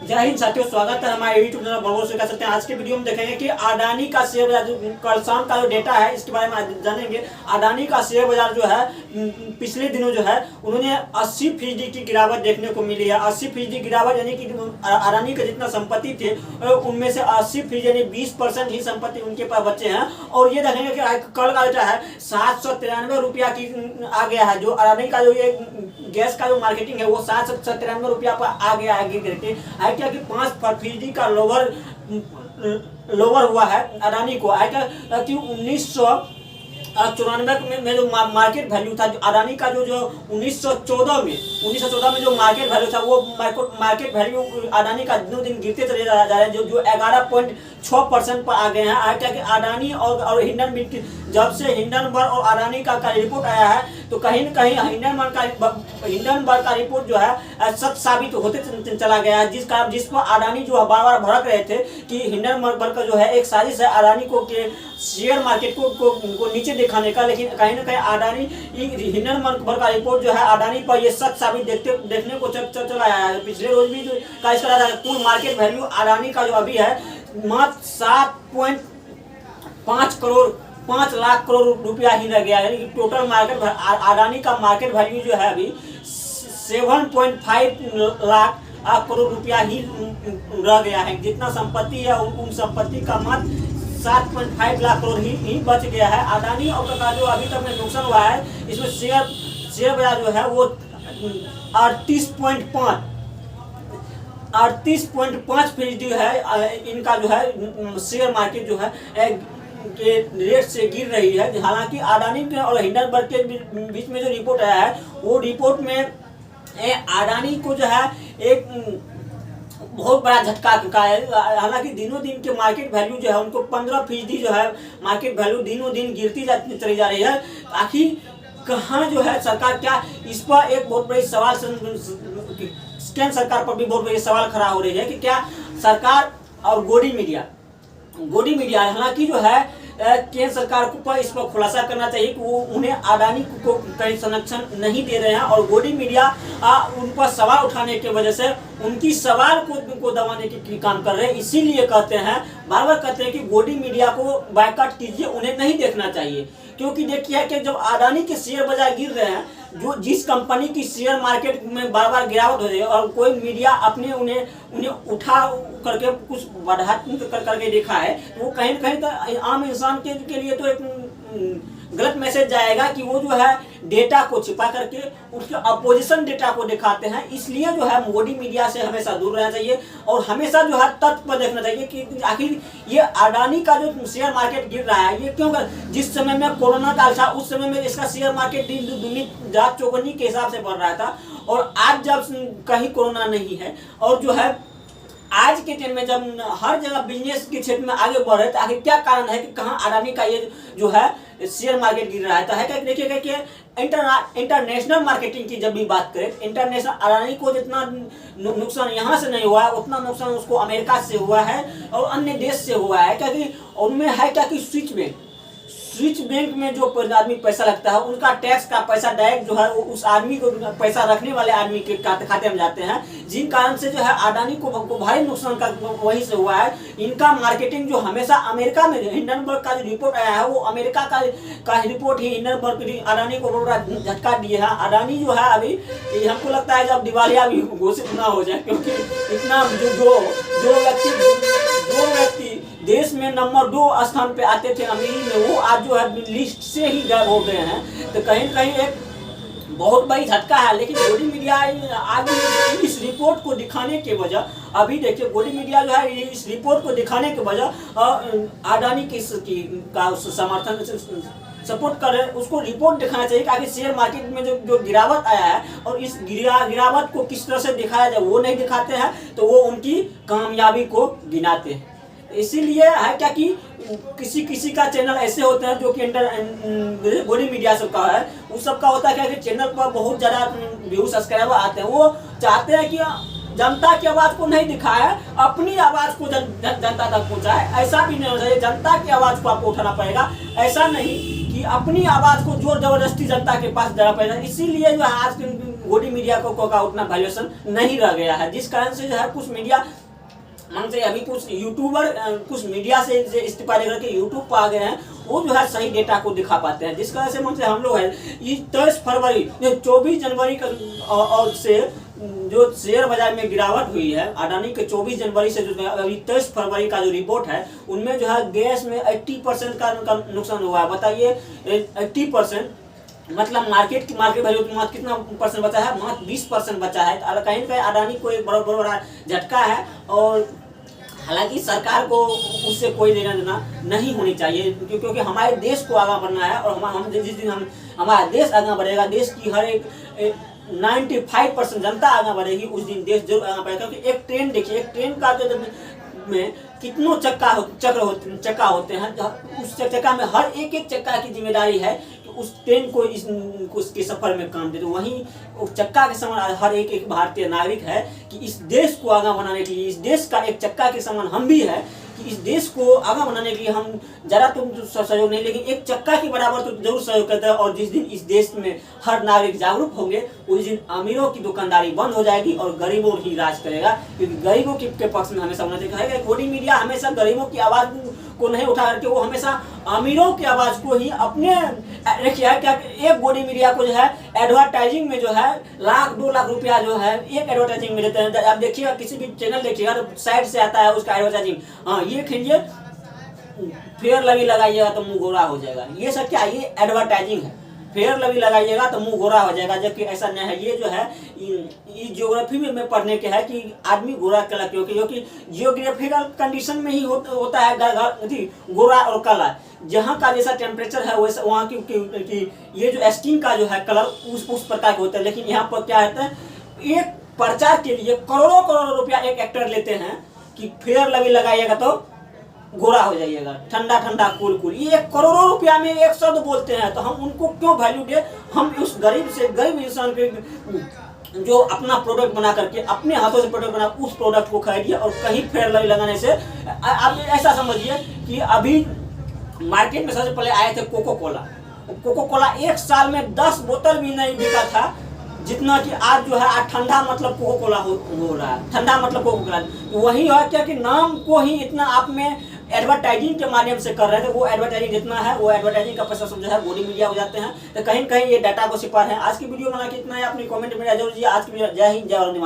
जय हिंद साथियों, स्वागत है हमारे यूट्यूब चैनल बड़ों से। कह सकते हैं आज के वीडियो में देखेंगे कि अडानी का शेयर बाजार कल शाम का जो डेटा है इसके बारे में आज जानेंगे। अडानी का शेयर बाजार जो है पिछले दिनों जो है उन्होंने 80% की गिरावट देखने को मिली है। 80% गिरावट यानी कि अडानी का जितना संपत्ति थे उनमें से 80% यानी 20% ही संपत्ति उनके पास बचे हैं। और ये देखेंगे कि कल का जो है 793 रुपया की आ गया है। जो अडानी का जो ये गैस का जो मार्केटिंग है वो 793 रुपया पर आ गया है गिर करके। है क्या कि 5% का लोअर हुआ है अडानी को। है क्या कि 1994 में जो मार्केट वैल्यू था जो अडानी का जो 1914 में जो मार्केट वैल्यू था वो मार्केट वैल्यू अडानी का दिनों दिन गिरते चले जा रहे हैं। जो 11.6% पर आ गए हैं। आज क्या कि अडानी और हिंडनबर्ग, जब से हिंडनबर्ग और अडानी का रिपोर्ट आया है तो कहीं न कहीं हिंडनबर्ग का रिपोर्ट जो है सच साबित होते चला गया है। जिस पर अडानी जो बार बार भड़क रहे थे कि हिंडनबर्ग का जो है एक साजिश है अडानी को के शेयर मार्केट को नीचे दिखाने का। लेकिन कहीं ना कहीं अडानी हिंडनबर्ग का रिपोर्ट जो है अडानी पर ये सच साबित देखने को चला आया है। पिछले रोज भी जो का इसका कुल मार्केट वैल्यू अडानी का जो अभी है मात्र 5 लाख करोड़ रुपया ही रह गया है। यानी कि टोटल मार्केट अडानी का मार्केट वैल्यू जो है अभी 7.5 लाख करोड़ रुपया ही रह गया है। जितना संपत्ति है उन संपत्ति का मात्र 7.5 लाख करोड़ ही बच गया है। अडानी और का जो अभी तक में नुकसान हुआ है इसमें शेयर बाजार जो है वो 38.5% है इनका जो है शेयर मार्केट जो है के रेट से गिर रही है। हालांकि अडानी और हिंडनबर्ग के बीच में जो रिपोर्ट आया है वो रिपोर्ट में अडानी को जो है एक बहुत बड़ा झटका का है। हालांकि दिनों दिन के मार्केट वैल्यू जो है उनको 15% जो है मार्केट वैल्यू दिनों दिन गिरती चली जा रही है। आखिर कहाँ जो है सरकार क्या इस पर एक बहुत बड़ी सवाल केंद्र सरकार पर भी बहुत बड़ी सवाल खड़ा हो रही है कि क्या सरकार और गोदी मीडिया हालांकि जो है केंद्र सरकार को इस पर खुलासा करना चाहिए कि वो उन्हें अडानी को कहीं संरक्षण नहीं दे रहे हैं। और गोदी मीडिया उन पर सवाल उठाने की वजह से उनकी सवाल को दबाने की काम कर रहे हैं। इसीलिए कहते हैं बार बार कहते हैं कि गोदी मीडिया को बायकॉट कीजिए, उन्हें नहीं देखना चाहिए। क्योंकि देखिए कि जब अडानी के शेयर बाजार गिर रहे हैं, जो जिस कंपनी की शेयर मार्केट में बार बार गिरावट हो रही है और कोई मीडिया अपने उन्हें उठा करके कुछ बढ़ा करके देखा है तो वो कहीं न कहीं तो आम इंसान के लिए तो एक गलत मैसेज जाएगा कि वो जो है डेटा को छिपा करके उसके अपोजिशन डेटा को दिखाते हैं। इसलिए जो है मोदी मीडिया से हमेशा दूर रहना चाहिए और हमेशा जो है तथ्य पर देखना चाहिए कि आखिर ये अडानी का जो शेयर मार्केट गिर रहा है ये क्यों। जिस समय में कोरोना काल था उस समय में इसका शेयर मार्केट दिन रात चौगुनी के हिसाब से बढ़ रहा था। और आज जब कहीं कोरोना नहीं है और जो है आज के टाइम में जब हर जगह बिजनेस के क्षेत्र में आगे बढ़ रहे हैं तो आखिर क्या कारण है कि कहाँ अडानी का ये जो है शेयर मार्केट गिर रहा है। तो है क्या देखिएगा कि इंटरनेशनल मार्केटिंग की जब भी बात करें इंटरनेशनल अडानी को जितना नुकसान यहाँ से नहीं हुआ है उतना नुकसान उसको अमेरिका से हुआ है और अन्य देश से हुआ है। क्योंकि उनमें है क्या कि स्विच बैंक में जो आदमी पैसा लगता है उनका टैक्स का पैसा डायरेक्ट जो है वो उस आदमी को पैसा रखने वाले आदमी के खाते में जाते हैं। जिन कारण से जो है अडानी को भारी नुकसान का वहीं से हुआ है। इनका मार्केटिंग जो हमेशा अमेरिका में हिंडनबर्ग का जो रिपोर्ट आया है वो अमेरिका का रिपोर्ट ही हिंडनबर्ग अडानी को बड़ा झटका दिए है। अडानी जो है अभी हमको लगता है जब दिवालिया भी घोषित ना हो जाए, क्योंकि इतना जो व्यक्ति देश में नंबर 2 स्थान पे आते थे अमीरी में वो आज जो है लिस्ट से ही गायब हो गए हैं। तो कहीं न कहीं एक बहुत बड़ी झटका है। लेकिन गोदी मीडिया आज इस रिपोर्ट को दिखाने के वजह अभी देखिए गोदी मीडिया जो है इस रिपोर्ट को दिखाने के वजह अडानी का समर्थन सपोर्ट कर रहे हैं। उसको रिपोर्ट दिखाना चाहिए कि आगे शेयर मार्केट में जो गिरावट आया है और इस गिरावट को किस तरह से दिखाया जाए वो नहीं दिखाते हैं तो वो उनकी कामयाबी को गिनाते हैं। इसीलिए है क्या कि किसी का चैनल ऐसे होते हैं जो कि गोदी मीडिया सबका है उस सबका होता है क्या कि चैनल पर बहुत ज़्यादा व्यू सब्सक्राइबर आते हैं। वो चाहते हैं कि जनता की आवाज़ को नहीं दिखाए, अपनी आवाज़ को जनता तक पहुँचाए। ऐसा भी नहीं होना चाहिए जनता की आवाज़ को आपको उठाना पड़ेगा, ऐसा नहीं कि अपनी आवाज़ को जोर जबरदस्ती जनता के पास जाना पड़ेगा। इसीलिए जो आज गोदी मीडिया का उतना वैल्यूएशन नहीं रह गया है, जिस कारण से जो है कुछ मीडिया मानते अभी कुछ यूट्यूबर कुछ मीडिया से इस्तीफा लेकर के यूट्यूब पर आ गए हैं, वो जो है सही डेटा को दिखा पाते हैं, जिस कारण से मानते हम लोग है ये 23 फरवरी 24 जनवरी का और से जो शेयर बाजार में गिरावट हुई है अडानी के 24 जनवरी से जो अभी 23 फरवरी का जो रिपोर्ट है उनमें जो है गैस में 80% का नुकसान हुआ है। बताइए 80%, मतलब मार्केट वैल्यू मात्र कितना परसेंट बचा है, मात्र 20% बचा है। तो कहीं ना कहीं अडानी को एक बड़ा झटका है, और हालांकि सरकार को उससे कोई लेना देना नहीं होनी चाहिए, क्योंकि हमारे देश को आगे बढ़ना है, और हम जिस दिन हमारा देश आगे बढ़ेगा, देश की हर एक 95% जनता आगे बढ़ेगी, उस दिन देश जरूर आगे बढ़ेगा। क्योंकि एक ट्रेन देखिए, एक ट्रेन का जो में कितनों चक्का होते हैं, उस चक्का में हर एक चक्का की जिम्मेदारी है कि उस ट्रेन को उसके सफर में काम दे। तो वहीं उस चक्का के समान हर एक भारतीय नागरिक है कि इस देश को आगे बनाने के लिए, इस देश का एक चक्का के समान हम भी है कि इस देश को आगे बनाने के लिए हम ज़्यादा तो सहयोग नहीं, लेकिन एक चक्का के बराबर तो जरूर सहयोग करते हैं। और जिस दिन इस देश में हर नागरिक जागरूक होंगे, उस दिन अमीरों की दुकानदारी बंद हो जाएगी और गरीबों ही राज करेगा, क्योंकि गरीबों के पक्ष में हमेशा होना चाहिए। गोदी मीडिया हमेशा गरीबों की आवाज़ को नहीं उठा करके वो हमेशा अमीरों की आवाज़ को ही अपने रखिए। क्या एक गोदी मीडिया को जो है एडवर्टाइजिंग में जो है 1-2 लाख रुपया जो है एक एडवर्टाइजिंग में देते हैं। आप देखिएगा किसी भी चैनल देखिएगा तो साइड से आता है उसका एडवर्टाइजिंग, हाँ ये खींचिए फेयर लवली लगाइएगा तो मुंह गोरा हो जाएगा, ये सब क्या, ये एडवर्टाइजिंग है। फेयर लवली लगाइएगा तो मुंह गोरा हो जाएगा, जबकि ऐसा नहीं है। ये जो है जियोग्राफी में पढ़ने के है कि आदमी गोरा कला, क्योंकि जियोग्राफिकल कंडीशन में ही होता है गोरा और काला। जहाँ का जैसा टेम्परेचर है वैसा वहाँ की ये जो स्किन का जो है कलर उस प्रकार के होता है। लेकिन यहाँ पर क्या होता है, एक प्रचार के लिए करोड़ों रुपया एक एक्टर लेते हैं कि फेयर लवली लगाइएगा तो गोरा हो जाइएगा, ठंडा कूल। ये करोड़ों रुपया में एक शब्द बोलते हैं, तो हम उनको क्यों वैल्यू दे। हम उस गरीब इंसान के जो अपना प्रोडक्ट बना करके अपने हाथों से प्रोडक्ट बना उस प्रोडक्ट को खरीदिए, और कहीं फेयर लवली लगाने से आप ऐसा समझिए कि अभी मार्केट में सबसे पहले आए थे कोको कोला 1 साल में 10 बोतल भी नहीं बिका था, जितना कि आज जो है ठंडा मतलब कोको कोला हो रहा है, ठंडा मतलब कोको कोला। तो वही है क्या कि नाम को ही इतना आप में एडवर्टाइजिंग के माध्यम से कर रहे थे, वो एडवर्टाइजिंग जितना है वो एडवर्टाइजिंग का पैसा सब जो है गोदी मीडिया हो जाते हैं। तो कहीं ये डाटा को सिपार है। आज की वीडियो बना के इतना है, अपनी कमेंट में जरूर दीजिए। आज की वीडियो जय हिंद जय वंदे।